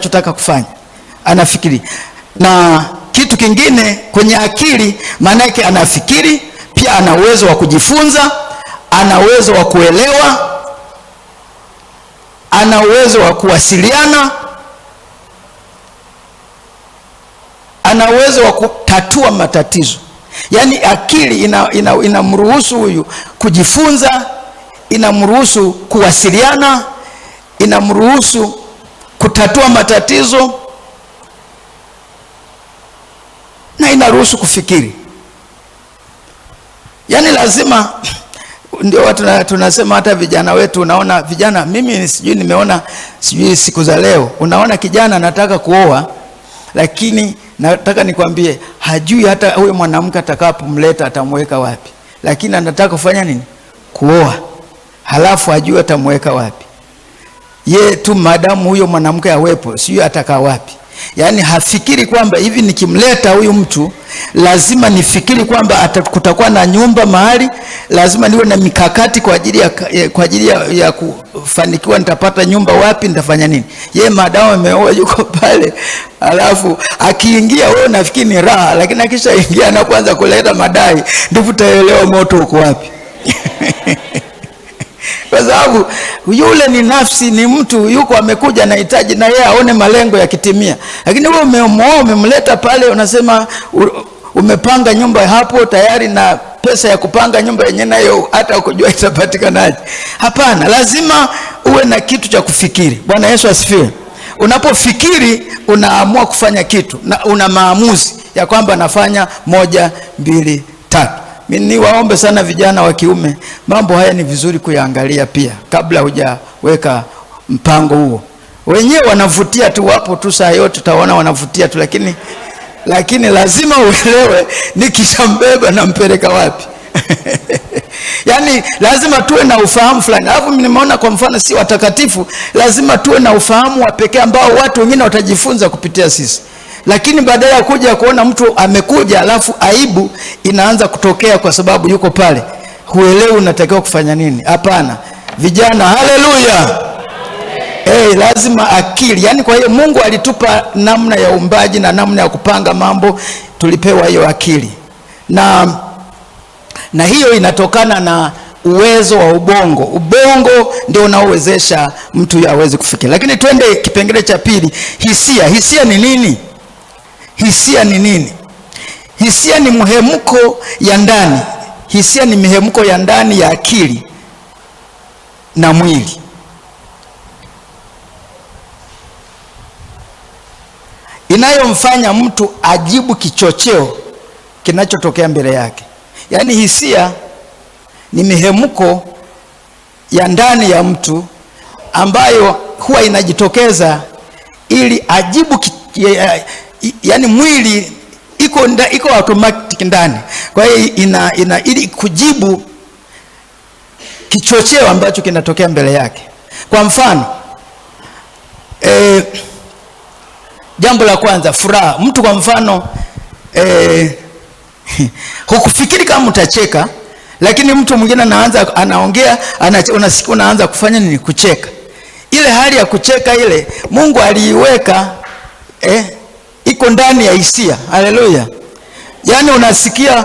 anachotaka kufanya, anafikiri. Na kitu kingine kwenye akili, maana yake anafikiri, pia ana uwezo wa kujifunza, ana uwezo wa kuelewa, ana uwezo wa kuwasiliana, ana uwezo wa kutatua matatizo. Yaani akili inamruhusu huyu kujifunza, inamruhusu kuwasiliana, inamruhusu kutatua matatizo, na inaruhusu kufikiri. Yaani lazima, ndio watu tunasema hata vijana wetu, unaona vijana, mimi nimeona siku za leo, unaona kijana anataka kuoa, lakini nataka nikwambie hajui hata huyo mwanamke atakapomleta atamweka wapi, lakini anataka kufanya nini? Kuoa. Halafu hajui atamweka wapi. Ye tu madamu huyo mwanamke awepo, sijui atakaa wapi. Yaani hafikiri kwamba hivi nikimleta huyu mtu lazima nifikiri kwamba kutakuwa na nyumba mahali, lazima niwe na mikakati kwa ajili ya kufanikiwa, nitapata nyumba wapi, nitafanya nini. Ye madamu ameoa yuko pale, alafu akiingia wewe nafikiri ni raha, lakini akisha ingia na kuanza kuleta madai, ndipo utaelewa moto uko wapi. Kwa sababu yule ni nafsi, ni mtu yuko amekuja anahitaji na yeye aone malengo yakitimia. Lakini wewe umemleta pale, unasema umepanga nyumba hapo tayari na pesa ya kupanga nyumba yenyewe nayo hata ukujua itapatikanaje. Hapana, lazima uwe na kitu cha kufikiri. Bwana Yesu asifiwe. Unapofikiri unaamua kufanya kitu na una maamuzi ya kwamba nafanya 1, 2, 3. Mimi niwaombe sana vijana wa kiume, mambo haya ni vizuri kuyaangalia pia kabla hujaweka mpango huo. Wenyewe wanavutia tu, wapo tu saa yote utaona wanavutia tu, lakini lazima uelewe nikishambeba nampeleka wapi. Yaani lazima tuwe na ufahamu fulani. Alafu mimi nimeona kwa mfano si watakatifu, lazima tuwe na ufahamu wa pekee ambao watu wengine watajifunza kupitia sisi. Lakini badala ya kuja kuona mtu amekuja alafu aibu inaanza kutokea kwa sababu yuko pale, huelewi unatakiwa kufanya nini. Hapana vijana, haleluya. Lazima akili. Yaani kwa hiyo Mungu alitupa namna ya uumbaji na namna ya kupanga mambo, tulipewa hiyo akili. Na hiyo inatokana na uwezo wa ubongo. Ubongo ndio unaowezesha mtu aweze kufikiri. Lakini twende kipengele cha pili, hisia. Hisia ni nini? Hisia ni nini? Hisia ni mhemko ya ndani. Hisia ni mihemko ya ndani ya akili na mwili. Inayomfanya mtu ajibu kichocheo kinachotokea mbele yake. Yaani hisia ni mihemko ya ndani ya mtu ambayo huwa inajitokeza ili ajibu yaani mwili iko automatic ndani. Kwa hiyo ili kujibu kichocheo ambacho kinatokea mbele yake. Kwa mfano, jambo la kwanza, furaha. Mtu kwa mfano hukufikiri kama utacheka, lakini mtu mwingine anaongea, unasikia unaanza kufanya nini? Kucheka. Ile hali ya kucheka ile Mungu aliiweka iko ndani ya hisia. Haleluya. Yaani unasikia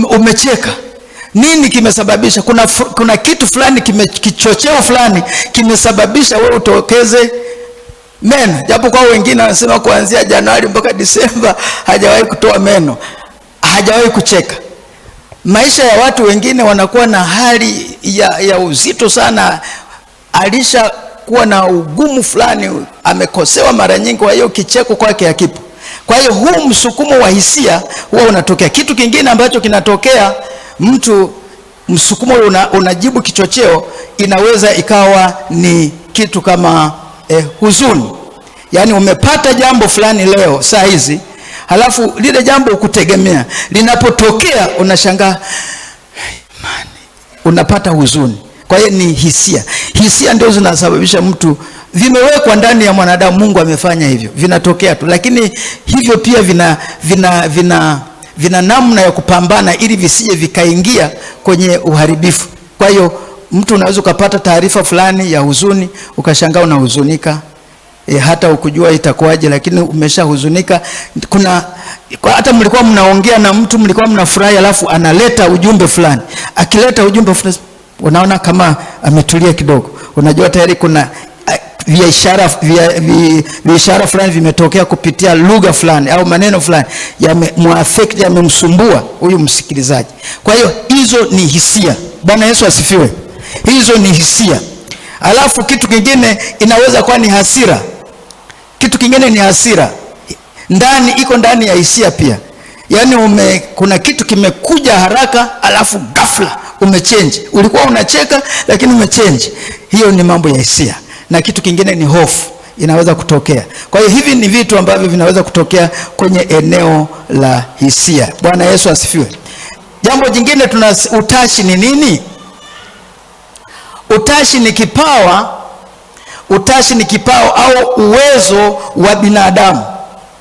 umecheka. Nini kimesababisha? Kuna kitu fulani kichocheo fulani kimesababisha wewe utokeze meno. Japo kwa wengine wanasema kuanzia Januari mpaka Disemba hajawahi kutoa meno, hajawahi kucheka. Maisha ya watu wengine wanakuwa na hali ya uzito sana, alisha kuwa na ugumu fulani, amekosewa mara nyingi, kwa hiyo kicheko kwake hakipo. Kwa hiyo huu msukumo wa hisia huwa unatokea. Kitu kingine ambacho kinatokea, mtu msukumo unajibu kichocheo, inaweza ikawa ni kitu kama huzuni. Yaani umepata jambo fulani leo saa hizi, halafu lile jambo ukutegemea, linapotokea unashangaa, unapata huzuni. Kwa hiyo ni hisia. Hisia ndio zinasababisha mtu, vimewekwa ndani ya mwanadamu, Mungu amefanya hivyo, vinatokea tu. Lakini hivyo pia vina namna ya kupambana ili visije vikaingia kwenye uharibifu. Kwa hiyo mtu unaweza kupata taarifa fulani ya huzuni, ukashangaa unahuzunika, hata ukujua itakuwaje, lakini umeshahuzunika. Hata mlikuwa mnaongea na mtu, mlikuwa mnafurahi, alafu analeta ujumbe fulani. Akileta ujumbe fulani, unaona kama ametulia kidogo, unajua tayari kuna viishara fulani vimetokea kupitia lugha fulani au maneno fulani, yamemuaffect, yamemsumbua huyu msikilizaji. Kwa hiyo hizo ni hisia. Bwana Yesu asifiwe. Hizo ni hisia. Alafu kitu kingine inaweza kuwa ni hasira. Kitu kingine ni hasira. Iko ndani ya hisia pia. Yaani kuna kitu kimekuja haraka, alafu ghafla umechange. Ulikuwa unacheka lakini umechange. Hiyo ni mambo ya hisia. Na kitu kingine ni hofu inaweza kutokea. Kwa hiyo hivi ni vitu ambavyo vinaweza kutokea kwenye eneo la hisia. Bwana Yesu asifiwe. Jambo jingine utashi ni nini? Utashi ni kipawa. Utashi ni kipawa au uwezo wa binadamu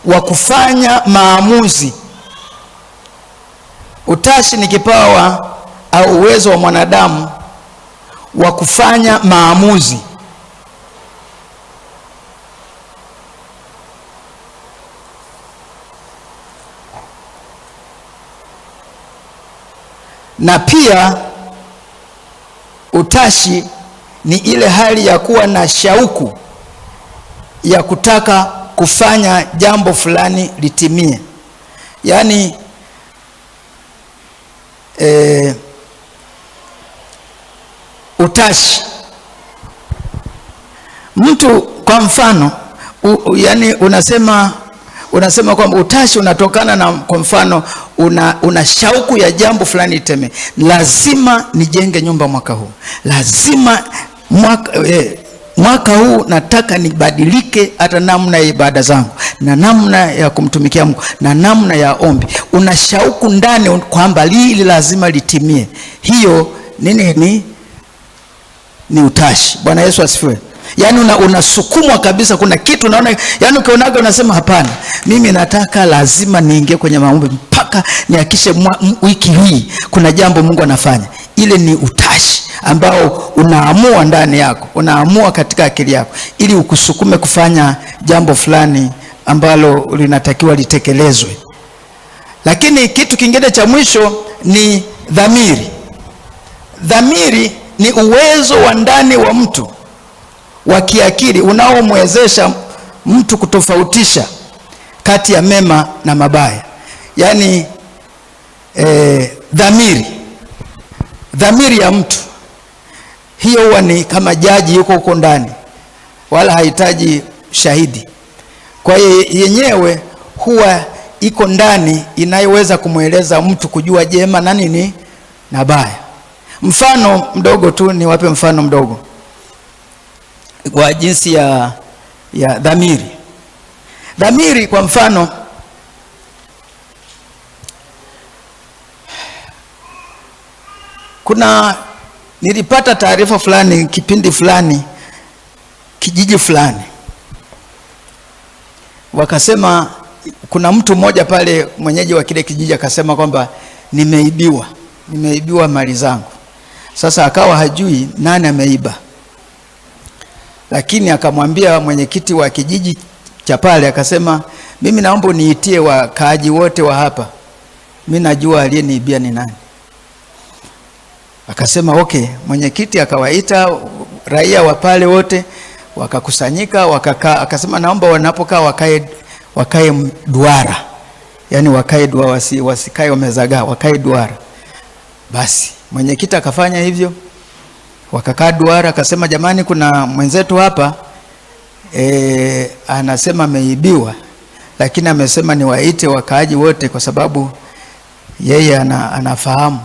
wa kufanya maamuzi. Utashi ni kipawa au uwezo wa mwanadamu wa kufanya maamuzi. Na pia utashi ni ile hali ya kuwa na shauku ya kutaka kufanya jambo fulani litimie. Yaani utashi, mtu kwa mfano yani unasema kwamba utashi unatokana na, kwa mfano una shauku ya jambo fulani iteme. Lazima nijenge nyumba mwaka huu. Lazima mwaka huu nataka nibadilike, hata namna ya ibada zangu na namna ya kumtumikia Mungu na namna ya ombi. Una shauku ndani kwamba hili lazima litimie. Hiyo ni utashi. Bwana Yesu asifiwe. Yaani unasukumwa kabisa, kuna kitu unaona, yaani ukionaga unasema hapana, mimi nataka lazima niingie kwenye maombi mpaka nihakishe wiki hii kuna jambo Mungu anafanya. Ile ni utashi ambao unaamua ndani yako, unaamua katika akili yako ili ukusukume kufanya jambo fulani ambalo linatakiwa litekelezwe. Lakini kitu kingine cha mwisho ni dhamiri. Dhamiri ni uwezo wa ndani wa mtu wa kiakili unaomwezesha mtu kutofautisha kati ya mema na mabaya. Yaani dhamiri ya mtu, hiyo huwa ni kama jaji yuko huko ndani, wala hahitaji shahidi. Kwa hiyo yenyewe huwa iko ndani, inayoweza kumweleza mtu kujua jema na nini na baya. Mfano mdogo tu, niwape mfano mdogo kwa jinsi ya dhamiri. Dhamiri kwa mfano, nilipata taarifa fulani kipindi fulani kijiji fulani, wakasema kuna mtu mmoja pale, mwenyeji wa kile kijiji, akasema kwamba nimeibiwa mali zangu. Sasa akawa hajui nani ameiba, lakini akamwambia mwenyekiti wa kijiji cha pale, akasema mimi naomba niitie wakaaji wote wa hapa, mimi najua aliyeniibia ni nani. Akasema okay. Mwenyekiti akawaita raia wa pale wote, wakakusanyika, wakakaa. Akasema naomba wanapokaa wakae duara, yani wakae duara, wasikae wamezagaa, wakae duara. Basi mwenyekiti akafanya hivyo, wakakaa duara. Akasema jamani, kuna mwenzetu hapa anasema ameibiwa, lakini amesema niwaite wakaaji wote kwa sababu yeye anafahamu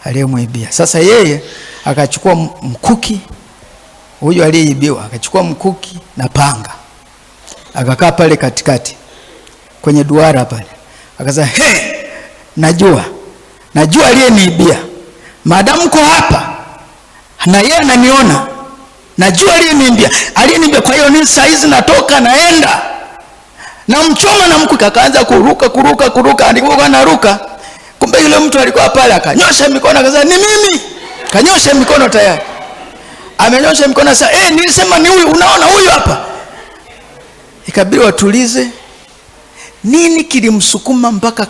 aliyemwibia. Sasa yeye akachukua mkuki, huyo aliyeibiwa akachukua mkuki na panga, akakaa pale katikati kwenye duara pale. Akasema najua aliyeniibia, maadamu ko hapa na yeye ananiona, najua aliyeniibia. Kwa hiyo ni saa hizi natoka naenda na mchoma na mkuki. Akaanza kuruka, alikuwa anaruka. Kumbe yule mtu alikuwa pale, akanyosha mikono, akasema ni mimi. Kanyosha mikono tayari. Amenyosha mikono sasa, nilisema ni huyu, unaona huyu hapa. ikabidi watulize, nini kilimsukuma mpaka